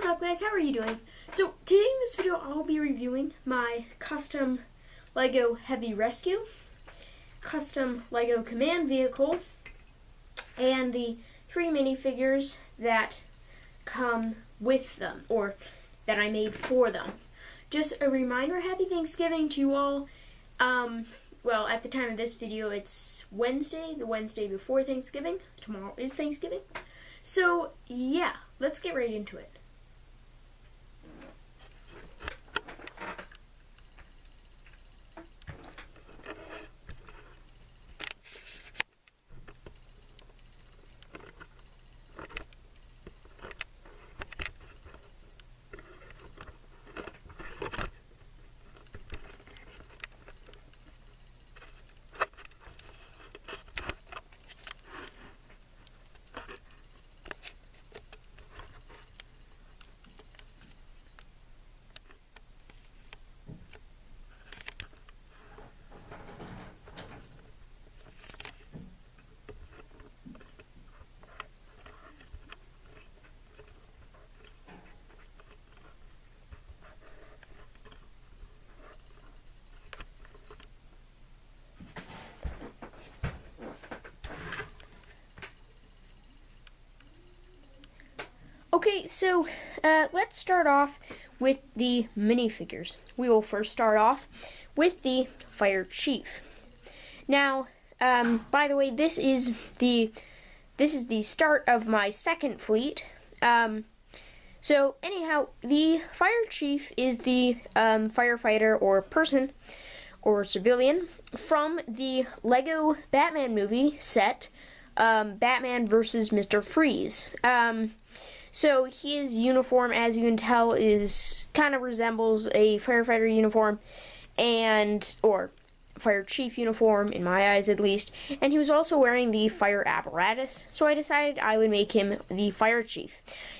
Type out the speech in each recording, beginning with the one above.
is up, guys? How are you doing? So today in this video I'll be reviewing my custom Lego Heavy Rescue, custom Lego Command Vehicle, and the 3 minifigures that come with them, or that I made for them. Just a reminder, happy Thanksgiving to you all. Well, at the time of this video it's Wednesday, the Wednesday before Thanksgiving. Tomorrow is Thanksgiving. So yeah, let's get right into it. Okay, so let's start off with the minifigures. We will first start off with the Fire Chief. Now, by the way, this is the start of my second fleet. So anyhow, the Fire Chief is the firefighter or person or civilian from the Lego Batman movie set, Batman vs. Mr. Freeze. So his uniform, as you can tell, kind of resembles a firefighter uniform, or fire chief uniform, in my eyes at least. And he was also wearing the fire apparatus, so I decided I would make him the fire chief.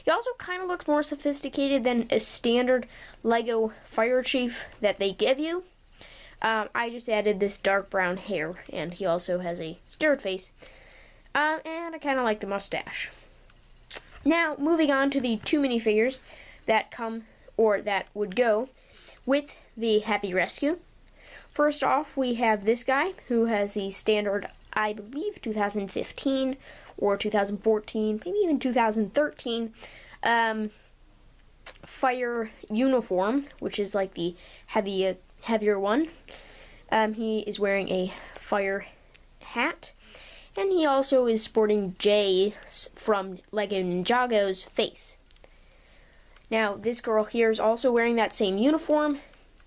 He also kind of looks more sophisticated than a standard Lego fire chief that they give you. I just added this dark brown hair, and he also has a scared face. And I kind of like the mustache. Now, moving on to the 2 minifigures that come, or that would go, with the Heavy Rescue. First off, we have this guy, who has the standard, I believe, 2015, or 2014, maybe even 2013, fire uniform, which is like the heavier one. He is wearing a fire hat. And he also is sporting Jay from Lego Ninjago's face. Now, this girl here is also wearing that same uniform.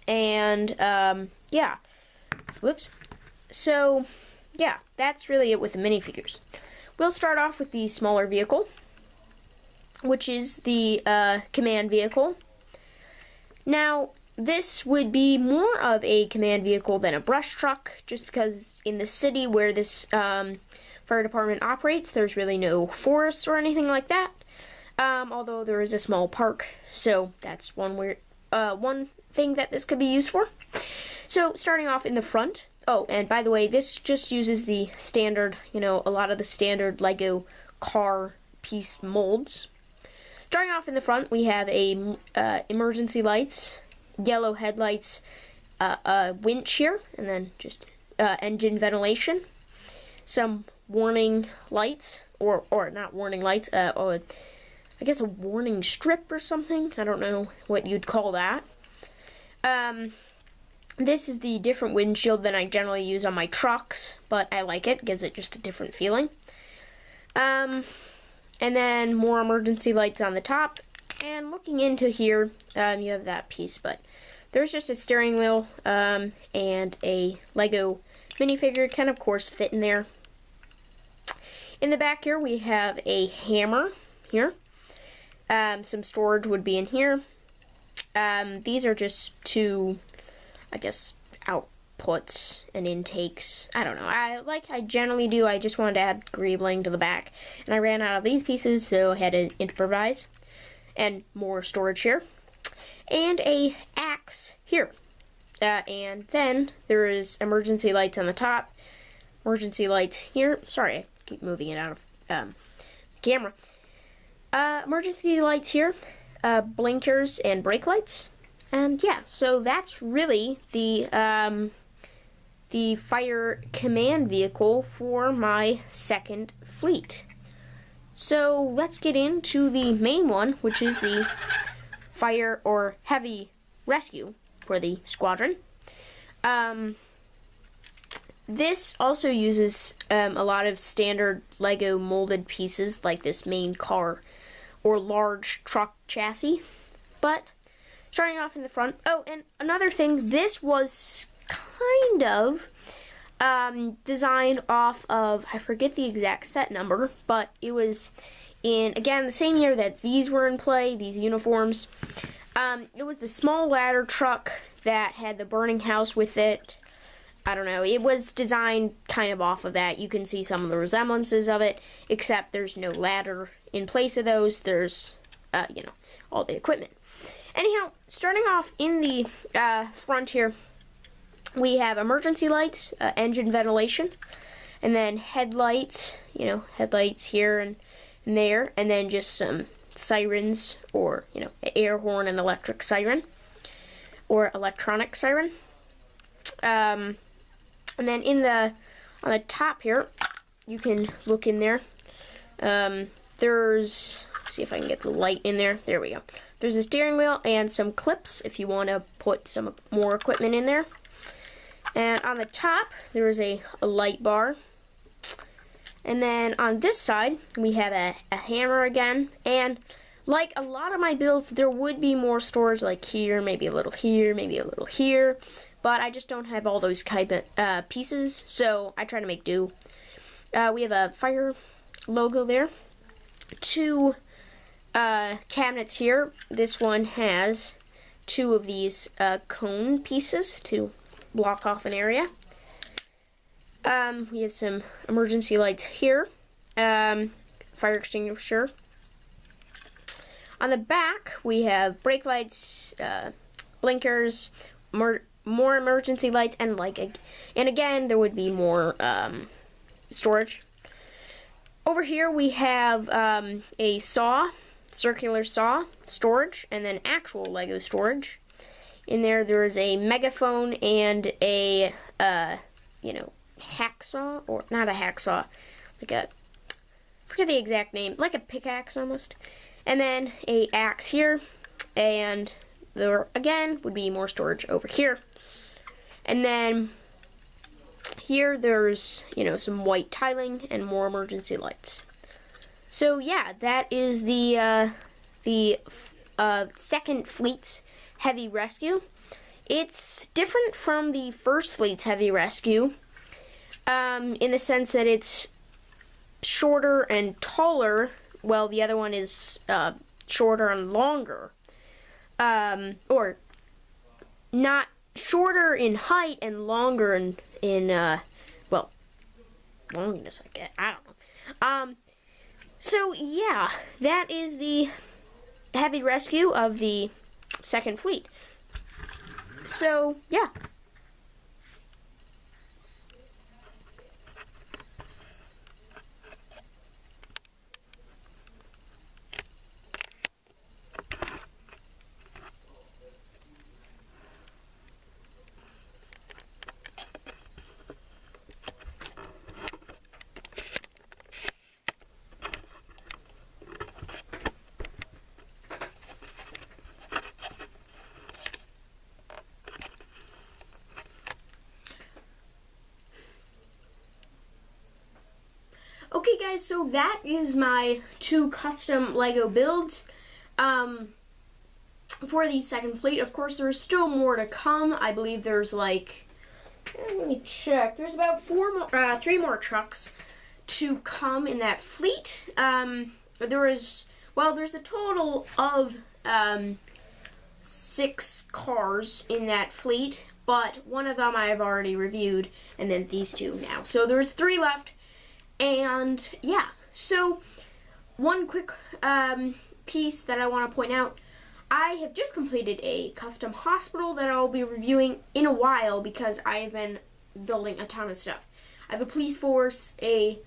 And, yeah. Whoops. So, yeah, that's really it with the minifigures. We'll start off with the smaller vehicle, which is the command vehicle. Now, this would be more of a command vehicle than a brush truck, just because in the city where this fire department operates, there's really no forests or anything like that. Although there is a small park, so that's one thing that this could be used for. So starting off in the front. Oh, and by the way, this just uses the standard, a lot of the standard Lego car piece molds. Starting off in the front, we have a emergency lights, yellow headlights, a winch here, and then just engine ventilation, some warning lights, or not warning lights, I guess a warning strip or something. I don't know what you'd call that. This is the different windshield than I generally use on my trucks, but I like it. Gives it just a different feeling. And then more emergency lights on the top. And looking into here, you have that piece, but there's just a steering wheel and a Lego minifigure can, of course, fit in there. In the back here, we have a hammer here. Some storage would be in here. These are just 2, I guess, outputs and intakes. I don't know. Like I generally do, I just wanted to add greebling to the back. And I ran out of these pieces, so I had to improvise. And more storage here. And a axe here. And then there is emergency lights on the top. Emergency lights here. Sorry, I keep moving it out of camera. Emergency lights here. blinkers and brake lights. And yeah, so that's really the fire command vehicle for my second fleet. So let's get into the main one, which is the fire or heavy rescue for the squadron. This also uses a lot of standard Lego molded pieces like this main car or large truck chassis. But starting off in the front, oh, and another thing, this was kind of designed off of, I forget the exact set number, but it was in, again, the same year that these were in play, these uniforms. It was the small ladder truck that had the burning house with it. I don't know, it was designed kind of off of that. You can see some of the resemblances of it, except there's no ladder in place of those. There's, all the equipment. Anyhow, starting off in the front here, we have emergency lights, engine ventilation, and then headlights, headlights here and there, and then just some sirens, or, air horn and electric siren, or electronic siren. And then on the top here, you can look in there. Let's see if I can get the light in there. There we go. There's a steering wheel and some clips if you want to put some more equipment in there. And on the top, there is a light bar. And then on this side, we have a hammer again. And like a lot of my builds, there would be more storage like here, maybe a little here, maybe a little here. But I just don't have all those kind of pieces, so I try to make do. We have a fire logo there. 2 cabinets here. This one has 2 of these cone pieces to block off an area. We have some emergency lights here. Fire extinguisher. On the back, we have brake lights, blinkers, more emergency lights, and and again, there would be more storage. Over here, we have a saw, circular saw storage, and then actual Lego storage. In there is a megaphone and a hacksaw, or not a hacksaw, I forget the exact name, like a pickaxe almost. And then a axe here, and there again would be more storage over here. And then here there's, some white tiling and more emergency lights. So yeah, that is the second fleet's heavy rescue. It's different from the first fleet's heavy rescue in the sense that it's shorter and taller, while the other one is shorter and longer. Or not shorter in height and longer in longness, I don't know. So yeah, that is the heavy rescue of the second fleet. So yeah. Okay guys, so that is my 2 custom Lego builds for the second fleet. Of course, there's still more to come. I believe there's let me check. There's about 3 more trucks to come in that fleet. There's a total of 6 cars in that fleet, but one of them I've already reviewed, and then these 2 now. So there's 3 left. And yeah, so one quick piece that I want to point out, I have just completed a custom hospital that I'll be reviewing in a while because I have been building a ton of stuff. I have a police force, a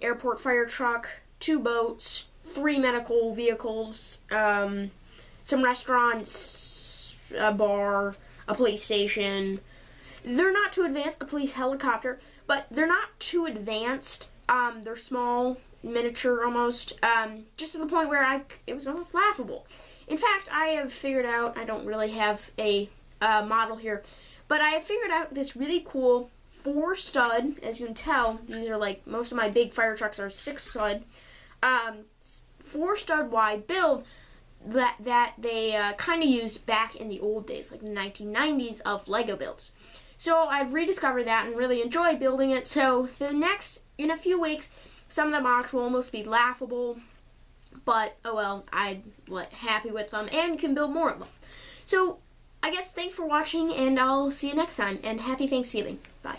airport fire truck, 2 boats, 3 medical vehicles, some restaurants, a bar, a police station. They're not too advanced, a police helicopter, but they're not too advanced. They're small, miniature almost, just to the point where it was almost laughable. In fact, I have figured out, I don't really have a model here, but I have figured out this really cool 4-stud, as you can tell, these are like, most of my big fire trucks are 6-stud, 4-stud wide build that they kind of used back in the old days, like the 1990s of Lego builds. So I've rediscovered that and really enjoy building it. So in a few weeks, some of the mocks will almost be laughable, but oh well, I'm happy with them, and you can build more of them. So I guess thanks for watching, and I'll see you next time, and happy Thanksgiving. Bye.